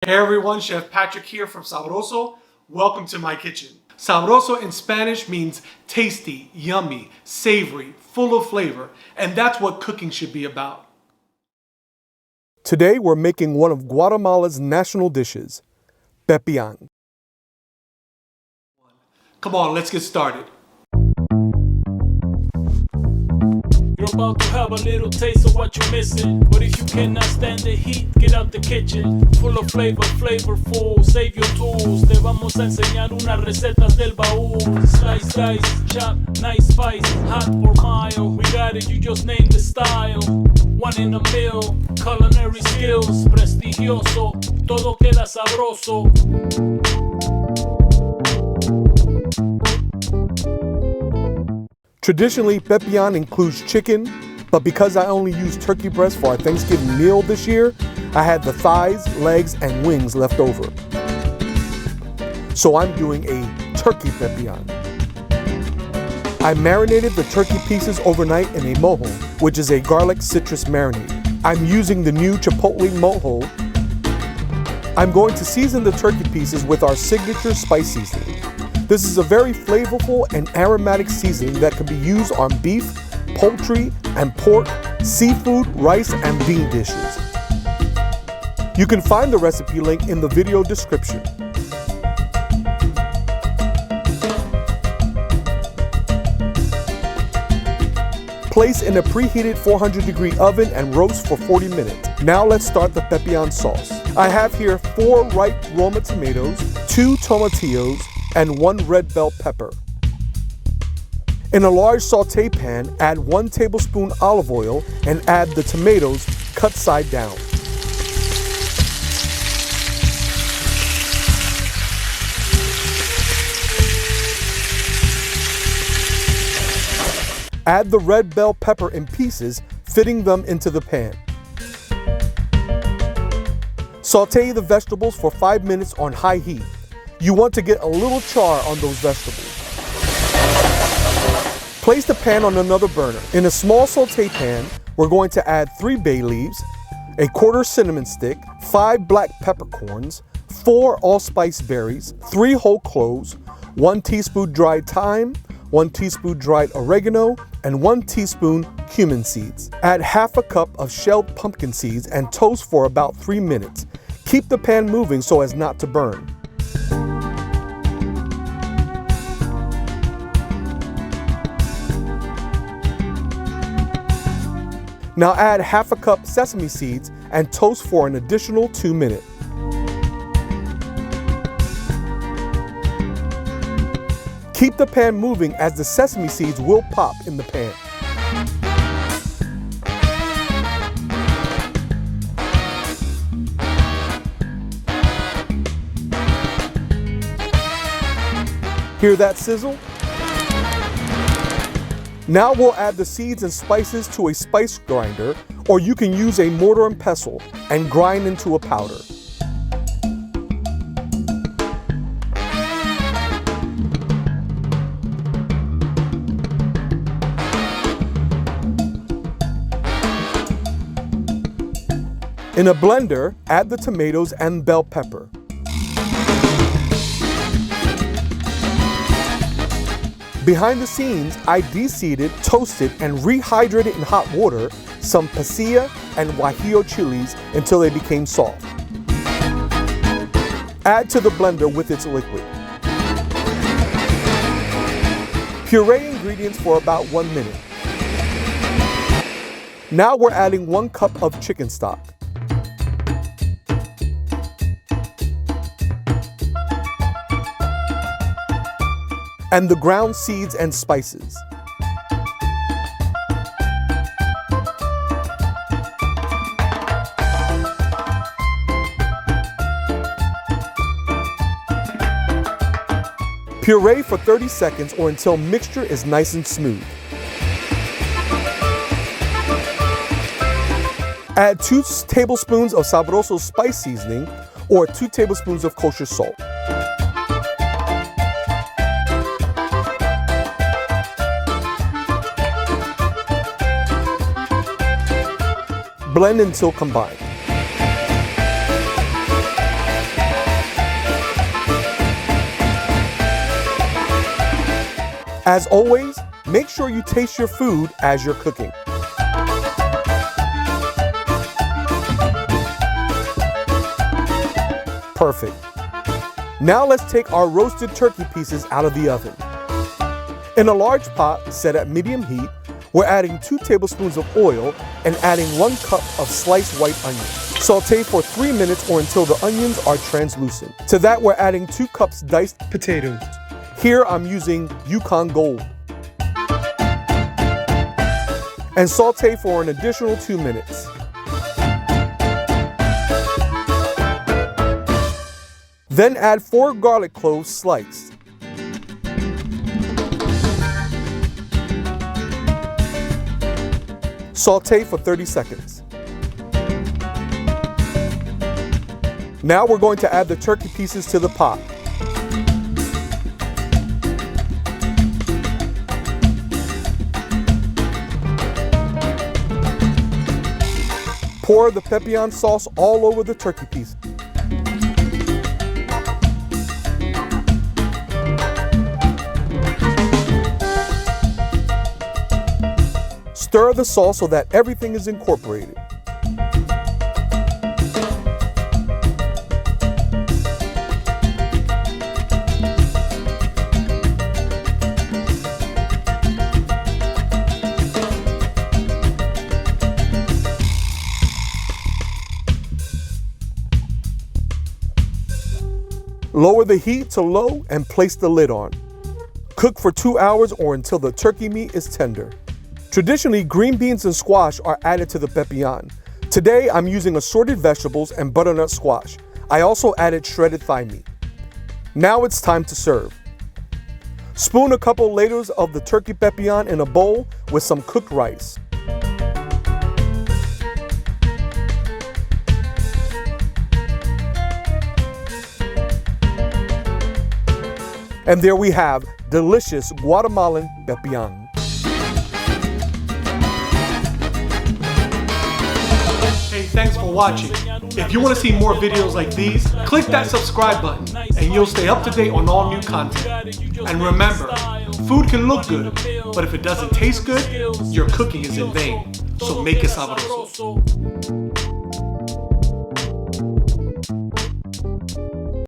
Hey everyone, Chef Patrick here from Sabroso. Welcome to my kitchen. Sabroso in Spanish means tasty, yummy, savory, full of flavor, and that's what cooking should be about. Today we're making one of Guatemala's national dishes, pepian. Come on, let's get started. You're about to have a little taste of what you're missing. But if you cannot stand the heat, get out the kitchen. Full of flavor, flavorful, save your tools. Te vamos a enseñar unas recetas del baúl. Slice, dice, chop, nice spice, hot or mild. We got it, you just name the style. One in a meal, culinary skills, prestigioso. Todo queda sabroso. Traditionally, pepian includes chicken, but because I only used turkey breast for our Thanksgiving meal this year, I had the thighs, legs, and wings left over. So I'm doing a turkey pepian. I marinated the turkey pieces overnight in a mojo, which is a garlic citrus marinade. I'm using the new Chipotle mojo. I'm going to season the turkey pieces with our signature spice seasoning. This is a very flavorful and aromatic seasoning that can be used on beef, poultry, and pork, seafood, rice, and bean dishes. You can find the recipe link in the video description. Place in a preheated 400-degree oven and roast for 40 minutes. Now let's start the pepian sauce. I have here 4 ripe Roma tomatoes, 2 tomatillos, and 1 red bell pepper. In a large saute pan, add 1 tablespoon olive oil and add the tomatoes cut side down. Add the red bell pepper in pieces, fitting them into the pan. Saute the vegetables for 5 minutes on high heat. You want to get a little char on those vegetables. Place the pan on another burner. In a small saute pan, we're going to add 3 bay leaves, a quarter cinnamon stick, 5 black peppercorns, 4 allspice berries, 3 whole cloves, 1 teaspoon dried thyme, 1 teaspoon dried oregano, and 1 teaspoon cumin seeds. Add half a cup of shelled pumpkin seeds and toast for about 3 minutes. Keep the pan moving so as not to burn. Now add half a cup sesame seeds and toast for an additional 2 minutes. Keep the pan moving as the sesame seeds will pop in the pan. Hear that sizzle? Now we'll add the seeds and spices to a spice grinder, or you can use a mortar and pestle and grind into a powder. In a blender, add the tomatoes and bell pepper. Behind the scenes, I de-seeded, toasted, and rehydrated in hot water some pasilla and guajillo chilies until they became soft. Add to the blender with its liquid. Puree ingredients for about 1 minute. Now we're adding 1 cup of chicken stock. And the ground seeds and spices. Puree for 30 seconds or until mixture is nice and smooth. Add 2 tablespoons of Sabroso spice seasoning or 2 tablespoons of kosher salt. Blend until combined. As always, make sure you taste your food as you're cooking. Perfect. Now let's take our roasted turkey pieces out of the oven. In a large pot set at medium heat, we're adding 2 tablespoons of oil and adding 1 cup of sliced white onion. Saute for 3 minutes or until the onions are translucent. To that, we're adding 2 cups diced potatoes. Here I'm using Yukon Gold. And saute for an additional 2 minutes. Then add 4 garlic cloves sliced. Saute for 30 seconds. Now we're going to add the turkey pieces to the pot. Pour the pepian sauce all over the turkey pieces. Stir the sauce so that everything is incorporated. Lower the heat to low and place the lid on. Cook for 2 hours or until the turkey meat is tender. Traditionally, green beans and squash are added to the pepian. Today, I'm using assorted vegetables and butternut squash. I also added shredded thigh meat. Now it's time to serve. Spoon a couple layers of the turkey pepian in a bowl with some cooked rice. And there we have delicious Guatemalan Pepian. Hey, thanks for watching. If you want to see more videos like these, click that subscribe button and you'll stay up to date on all new content. And remember, food can look good, but if it doesn't taste good, your cooking is in vain. So make it sabroso.